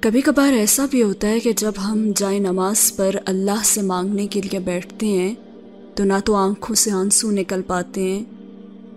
کبھی کبھار ایسا بھی ہوتا ہے کہ جب ہم جائے نماز پر اللہ سے مانگنے کے لیے بیٹھتے ہیں تو نہ تو آنکھوں سے آنسو نکل پاتے ہیں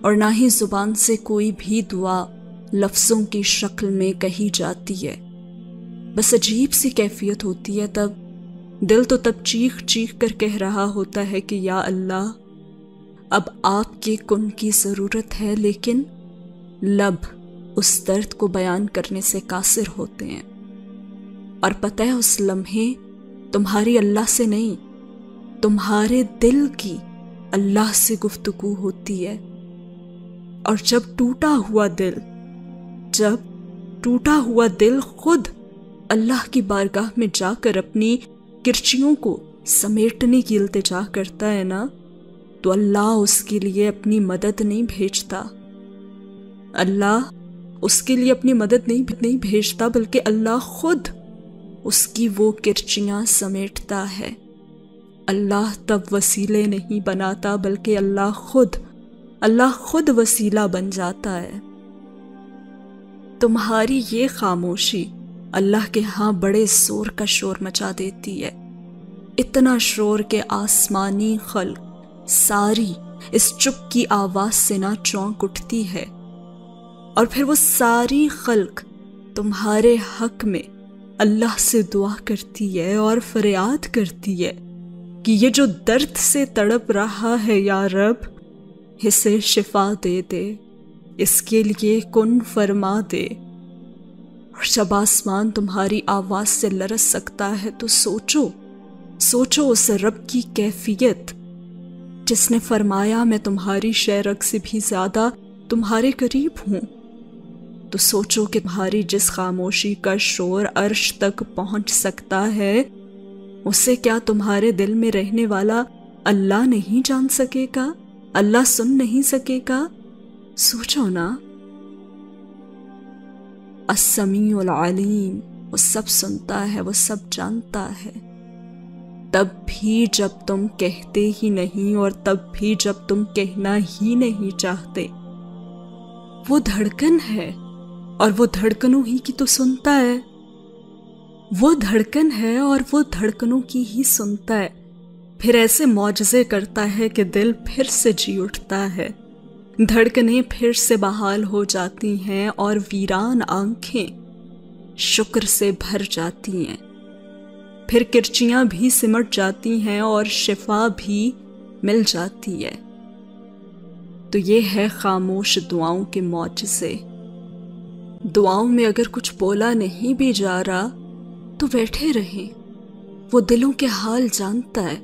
اور نہ ہی زبان سے کوئی بھی دعا لفظوں کی شکل میں کہی جاتی ہے. بس عجیب سی کیفیت ہوتی ہے. دل تو تب چیخ چیخ کر کہہ رہا ہوتا ہے کہ یا اللہ اب آپ کے کن کی ضرورت ہے، لیکن لب اس درد کو بیان کرنے سے قاصر ہوتے ہیں. اور پتہ ہے اس لمحے تمہاری اللہ سے نہیں، تمہارے دل کی اللہ سے گفتگو ہوتی ہے. اور جب ٹوٹا ہوا دل خود اللہ کی بارگاہ میں جا کر اپنی کرچیوں کو سمیٹنے کی التجا کرتا ہے نا، تو اللہ اس کے لیے اپنی مدد نہیں بھیجتا. اللہ اس کے لیے اپنی مدد نہیں بھیجتا، بلکہ اللہ خود اس کی وہ کرچیاں سمیٹتا ہے. اللہ تب وسیلے نہیں بناتا، بلکہ اللہ خود وسیلہ بن جاتا ہے. تمہاری یہ خاموشی اللہ کے ہاں بڑے زور کا شور مچا دیتی ہے. اتنا شور کہ آسمانی خلق ساری اس چپ کی آواز سے نہ چونک اٹھتی ہے. اور پھر وہ ساری خلق تمہارے حق میں اللہ سے دعا کرتی ہے اور فریاد کرتی ہے کہ یہ جو درد سے تڑپ رہا ہے یا رب، اسے شفا دے دے، اس کے لیے کن فرما دے. اور جب آسمان تمہاری آواز سے لرز سکتا ہے تو سوچو اس رب کی کیفیت جس نے فرمایا میں تمہاری شہرگ سے بھی زیادہ تمہارے قریب ہوں. تو سوچو کہ تمہاری جس خاموشی کا شور عرش تک پہنچ سکتا ہے، اسے کیا تمہارے دل میں رہنے والا اللہ نہیں جان سکے گا؟ اللہ سن نہیں سکے گا؟ سوچو نا. السمیع العلیم، وہ سب سنتا ہے، وہ سب جانتا ہے. تب بھی جب تم کہتے ہی نہیں اور تب بھی جب تم کہنا ہی نہیں چاہتے، وہ دھڑکن ہے اور وہ دھڑکنوں ہی کی تو سنتا ہے. وہ دھڑکن ہے اور وہ دھڑکنوں کی ہی سنتا ہے. پھر ایسے معجزے کرتا ہے کہ دل پھر سے جی اٹھتا ہے، دھڑکنیں پھر سے بحال ہو جاتی ہیں اور ویران آنکھیں شکر سے بھر جاتی ہیں. پھر کرچیاں بھی سمٹ جاتی ہیں اور شفا بھی مل جاتی ہے. تو یہ ہے خاموش دعاؤں کے معجزے. دعاؤں میں اگر کچھ بولا نہیں بھی جا رہا تو بیٹھے رہیں، وہ دلوں کے حال جانتا ہے.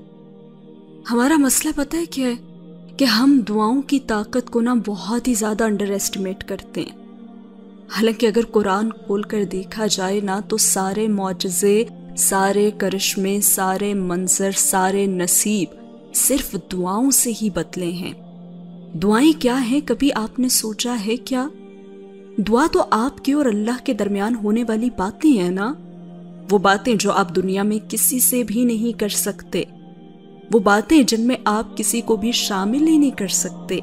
ہمارا مسئلہ پتہ ہے کیا ہے؟ کہ ہم دعاؤں کی طاقت کو بہت ہی زیادہ انڈر ایسٹیمیٹ کرتے ہیں. حالانکہ اگر قرآن کھول کر دیکھا جائے نا تو سارے معجزے، سارے کرشمے، سارے منظر، سارے نصیب صرف دعاؤں سے ہی بدلے ہیں. دعائیں کیا ہیں کبھی آپ نے سوچا ہے کیا؟ دعا تو آپ کے اور اللہ کے درمیان ہونے والی باتیں ہیں نا. وہ باتیں جو آپ دنیا میں کسی سے بھی نہیں کر سکتے، وہ باتیں جن میں آپ کسی کو بھی شامل ہی نہیں کر سکتے،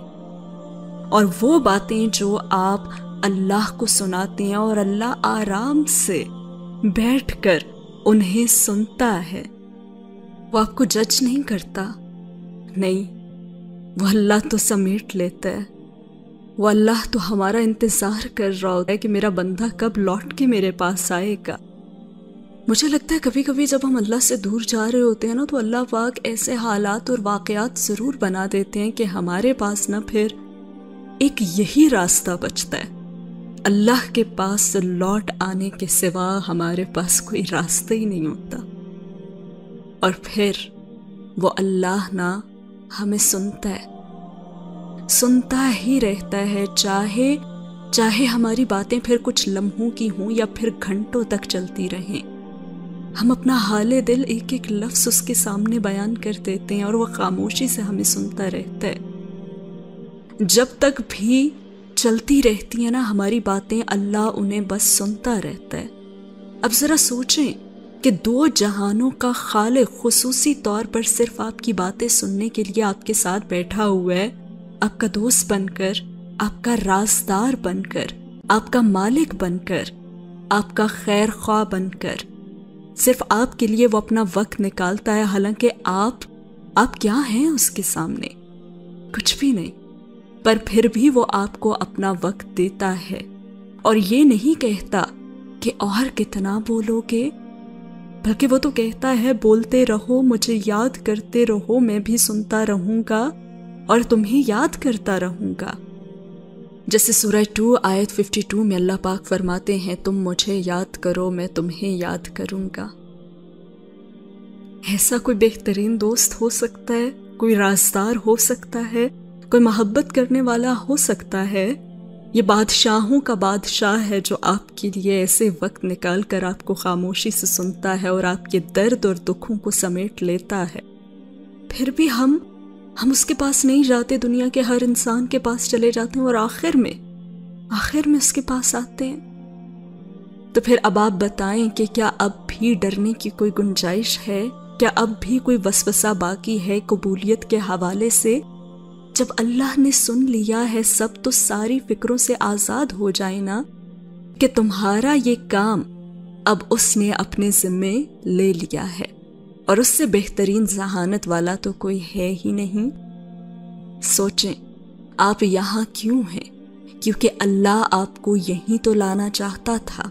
اور وہ باتیں جو آپ اللہ کو سناتے ہیں اور اللہ آرام سے بیٹھ کر انہیں سنتا ہے. وہ آپ کو جج نہیں کرتا، نہیں، وہ اللہ تو سمیٹ لیتا ہے. وہ اللہ تو ہمارا انتظار کر رہا ہوتا ہے کہ میرا بندہ کب لوٹ کے میرے پاس آئے گا. مجھے لگتا ہے کبھی کبھی جب ہم اللہ سے دور جا رہے ہوتے ہیں نا تو اللہ پاک ایسے حالات اور واقعات ضرور بنا دیتے ہیں کہ ہمارے پاس پھر ایک یہی راستہ بچتا ہے. اللہ کے پاس لوٹ آنے کے سوا ہمارے پاس کوئی راستہ ہی نہیں ہوتا. اور پھر وہ اللہ ہمیں سنتا ہی رہتا ہے، چاہے ہماری باتیں پھر کچھ لمحوں کی ہوں یا پھر گھنٹوں تک چلتی رہیں. ہم اپنا حال دل ایک ایک لفظ اس کے سامنے بیان کر دیتے ہیں اور وہ خاموشی سے ہمیں سنتا رہتا ہے. جب تک بھی چلتی رہتی ہیں ہماری باتیں، اللہ انہیں بس سنتا رہتا ہے. اب ذرا سوچیں کہ 2 جہانوں کا خالق خصوصی طور پر صرف آپ کی باتیں سننے کے لیے آپ کے ساتھ بیٹھا ہوا ہے، آپ کا دوست بن کر، آپ کا رازدار بن کر، آپ کا مالک بن کر، آپ کا خیر خواہ بن کر صرف آپ کے لیے وہ اپنا وقت نکالتا ہے، حالانکہ آپ کیا ہیں اس کے سامنے؟ کچھ بھی نہیں، پر پھر بھی وہ آپ کو اپنا وقت دیتا ہے، اور یہ نہیں کہتا کہ اور کتنا بولو گے، بلکہ وہ تو کہتا ہے بولتے رہو، مجھے یاد کرتے رہو، میں بھی سنتا رہوں گا اور تمہیں یاد کرتا رہوں گا۔ جیسے سورہ 2 آیت 52 میں اللہ پاک فرماتے ہیں، تم مجھے یاد کرو میں تمہیں یاد کروں گا۔ ایسا کوئی بہترین دوست ہو سکتا ہے؟ کوئی رازدار ہو سکتا ہے؟ کوئی محبت کرنے والا ہو سکتا ہے؟ یہ بادشاہوں کا بادشاہ ہے جو آپ کے لیے ایسے وقت نکال کر آپ کو خاموشی سے سنتا ہے اور آپ کے درد اور دکھوں کو سمیٹ لیتا ہے۔ پھر بھی ہم اس کے پاس نہیں جاتے، دنیا کے ہر انسان کے پاس چلے جاتے ہیں اور آخر میں اس کے پاس آتے ہیں۔ تو پھر اب آپ بتائیں کہ کیا اب بھی ڈرنے کی کوئی گنجائش ہے؟ کیا اب بھی کوئی وسوسہ باقی ہے قبولیت کے حوالے سے؟ جب اللہ نے سن لیا ہے سب تو ساری فکروں سے آزاد ہو جائے نا، کہ تمہارا یہ کام اب اس نے اپنے ذمے لے لیا ہے، اور اس سے بہترین ذہانت والا تو کوئی ہے ہی نہیں۔ سوچیں آپ یہاں کیوں ہیں؟ کیونکہ اللہ آپ کو یہیں تو لانا چاہتا تھا۔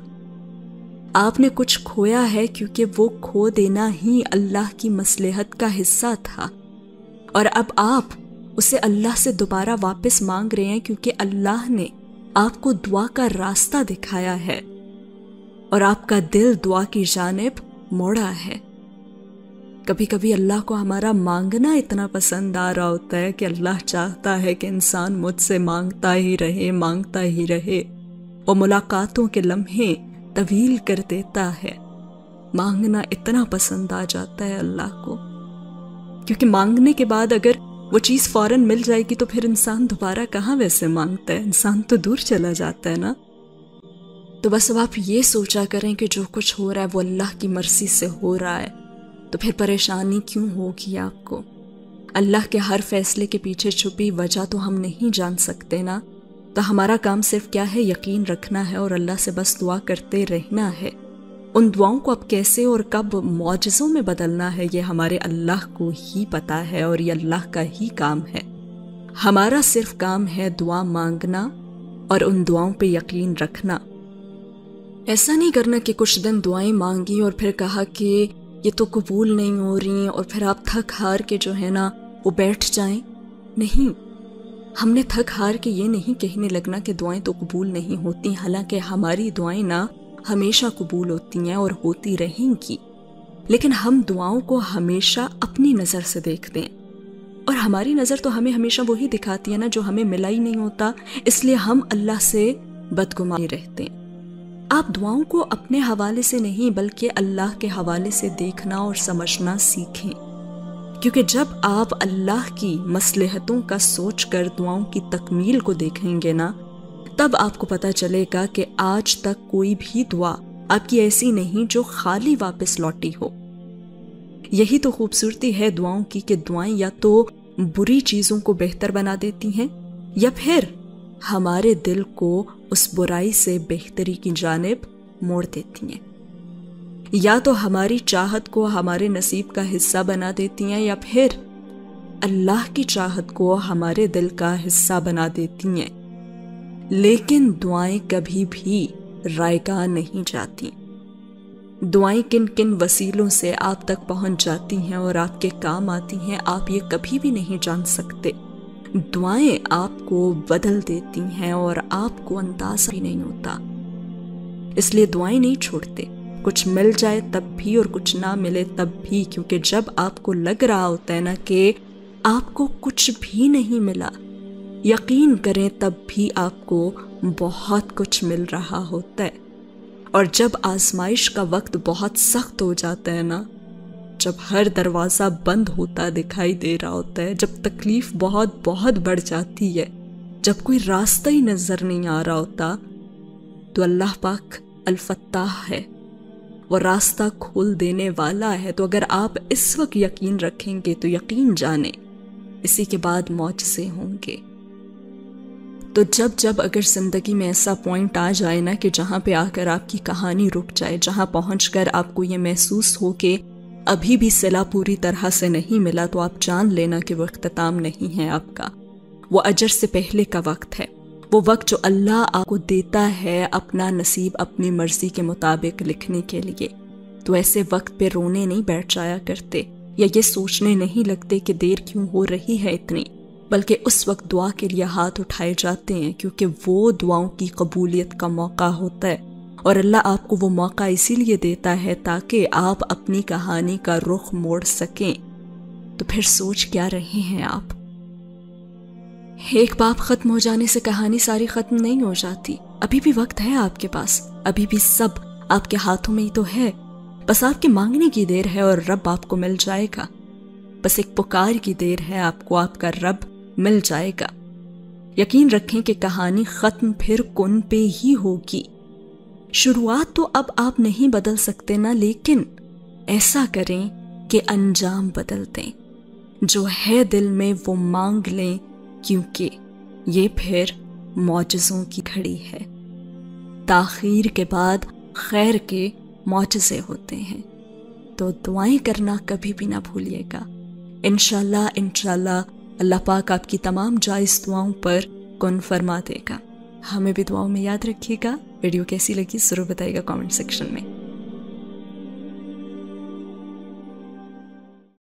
آپ نے کچھ کھویا ہے کیونکہ وہ کھو دینا ہی اللہ کی مصلحت کا حصہ تھا، اور اب آپ اسے اللہ سے دوبارہ واپس مانگ رہے ہیں کیونکہ اللہ نے آپ کو دعا کا راستہ دکھایا ہے اور آپ کا دل دعا کی جانب موڑا ہے۔ کبھی کبھی اللہ کو ہمارا مانگنا اتنا پسند آ رہا ہوتا ہے کہ اللہ چاہتا ہے کہ انسان مجھ سے مانگتا ہی رہے، اور ملاقاتوں کے لمحے طویل کر دیتا ہے۔ مانگنا اتنا پسند آ جاتا ہے اللہ کو، کیونکہ مانگنے کے بعد اگر وہ چیز فوراً مل جائے گی تو پھر انسان دوبارہ کہاں ویسے مانگتا ہے، انسان تو دور چلا جاتا ہے نا۔ تو بس اب آپ یہ سوچا کریں کہ جو کچھ ہو رہا ہے وہ اللہ کی مرضی سے ہو رہا ہے، تو پھر پریشانی کیوں ہوگی آپ کو؟ اللہ کے ہر فیصلے کے پیچھے چھپی وجہ تو ہم نہیں جان سکتے نا، تو ہمارا کام صرف کیا ہے؟ یقین رکھنا ہے اور اللہ سے بس دعا کرتے رہنا ہے۔ ان دعاؤں کو اب کیسے اور کب معجزوں میں بدلنا ہے یہ ہمارے اللہ کو ہی پتا ہے، اور یہ اللہ کا ہی کام ہے۔ ہمارا صرف کام ہے دعا مانگنا اور ان دعاؤں پہ یقین رکھنا۔ ایسا نہیں کرنا کہ کچھ دن دعائیں مانگی اور پھر کہا کہ یہ تو قبول نہیں ہو رہی، اور پھر آپ تھک ہار کے جو ہے نا وہ بیٹھ جائیں۔ نہیں، ہم نے تھک ہار کے یہ نہیں کہنے لگنا کہ دعائیں تو قبول نہیں ہوتی، حالانکہ ہماری دعائیں نا ہمیشہ قبول ہوتی ہیں اور ہوتی رہیں گی، لیکن ہم دعاؤں کو ہمیشہ اپنی نظر سے دیکھتے ہیں، اور ہماری نظر تو ہمیں ہمیشہ وہی دکھاتی ہے نا جو ہمیں ملا ہی نہیں ہوتا، اس لیے ہم اللہ سے بدگمانی رہتے ہیں۔ آپ دعاؤں کو اپنے حوالے سے نہیں بلکہ اللہ کے حوالے سے دیکھنا اور سمجھنا سیکھیں، کیونکہ جب آپ اللہ کی مصلحتوں کا سوچ کر دعاؤں کی تکمیل کو دیکھیں گے نا، تب آپ کو پتہ چلے گا کہ آج تک کوئی بھی دعا آپ کی ایسی نہیں جو خالی واپس لوٹی ہو۔ یہی تو خوبصورتی ہے دعاؤں کی کہ دعائیں یا تو بری چیزوں کو بہتر بنا دیتی ہیں، یا پھر ہمارے دل کو اس برائی سے بہتری کی جانب موڑ دیتی ہیں، یا تو ہماری چاہت کو ہمارے نصیب کا حصہ بنا دیتی ہیں، یا پھر اللہ کی چاہت کو ہمارے دل کا حصہ بنا دیتی ہیں۔ لیکن دعائیں کبھی بھی رائگاں نہیں جاتی۔ دعائیں کن کن وسیلوں سے آپ تک پہنچ جاتی ہیں اور آپ کے کام آتی ہیں، آپ یہ کبھی بھی نہیں جان سکتے۔ دعائیں آپ کو بدل دیتی ہیں اور آپ کو اندازہ بھی نہیں ہوتا، اس لیے دعائیں نہیں چھوڑتے، کچھ مل جائے تب بھی اور کچھ نہ ملے تب بھی، کیونکہ جب آپ کو لگ رہا ہوتا ہے نا کہ آپ کو کچھ بھی نہیں ملا، یقین کریں تب بھی آپ کو بہت کچھ مل رہا ہوتا ہے۔ اور جب آزمائش کا وقت بہت سخت ہو جاتا ہے نا، جب ہر دروازہ بند ہوتا دکھائی دے رہا ہوتا ہے، جب تکلیف بہت بہت بڑھ جاتی ہے، جب کوئی راستہ ہی نظر نہیں آ رہا ہوتا، تو اللہ پاک الفتاح ہے، وہ راستہ کھول دینے والا ہے۔ تو اگر آپ اس وقت یقین رکھیں گے تو یقین جانیں اسی کے بعد معجزے ہوں گے۔ تو جب اگر زندگی میں ایسا پوائنٹ آ جائے نا کہ جہاں پہ آ کر آپ کی کہانی رک جائے، جہاں پہنچ کر آپ کو یہ محسوس ہو کہ ابھی بھی صلہ پوری طرح سے نہیں ملا، تو آپ جان لینا کہ وہ اختتام نہیں ہے آپ کا، وہ اجر سے پہلے کا وقت ہے، وہ وقت جو اللہ آپ کو دیتا ہے اپنا نصیب اپنی مرضی کے مطابق لکھنے کے لیے۔ تو ایسے وقت پہ رونے نہیں بیٹھ جایا کرتے یا یہ سوچنے نہیں لگتے کہ دیر کیوں ہو رہی ہے اتنی، بلکہ اس وقت دعا کے لیے ہاتھ اٹھائے جاتے ہیں، کیونکہ وہ دعاؤں کی قبولیت کا موقع ہوتا ہے، اور اللہ آپ کو وہ موقع اسی لیے دیتا ہے تاکہ آپ اپنی کہانی کا رخ موڑ سکیں۔ تو پھر سوچ کیا رہے ہیں آپ؟ ایک باب ختم ہو جانے سے کہانی ساری ختم نہیں ہو جاتی، ابھی بھی وقت ہے آپ کے پاس، ابھی بھی سب آپ کے ہاتھوں میں ہی تو ہے، بس آپ کے مانگنے کی دیر ہے اور رب آپ کو مل جائے گا، بس ایک پکار کی دیر ہے، آپ کو آپ کا رب مل جائے گا۔ یقین رکھیں کہ کہانی ختم پھر کن پہ ہی ہوگی۔ شروعات تو اب آپ نہیں بدل سکتے نا، لیکن ایسا کریں کہ انجام بدل دیں، جو ہے دل میں وہ مانگ لیں، کیونکہ یہ پھر معجزوں کی گھڑی ہے۔ تاخیر کے بعد خیر کے معجزے ہوتے ہیں، تو دعائیں کرنا کبھی بھی نہ بھولیے گا۔ انشاءاللہ اللہ پاک آپ کی تمام جائز دعاؤں پر کن فرما دے گا۔ ہمیں بھی دعاؤں میں یاد رکھیے گا۔ ویڈیو کیسی لگی ضرور بتائیے گا کامنٹ سیکشن میں۔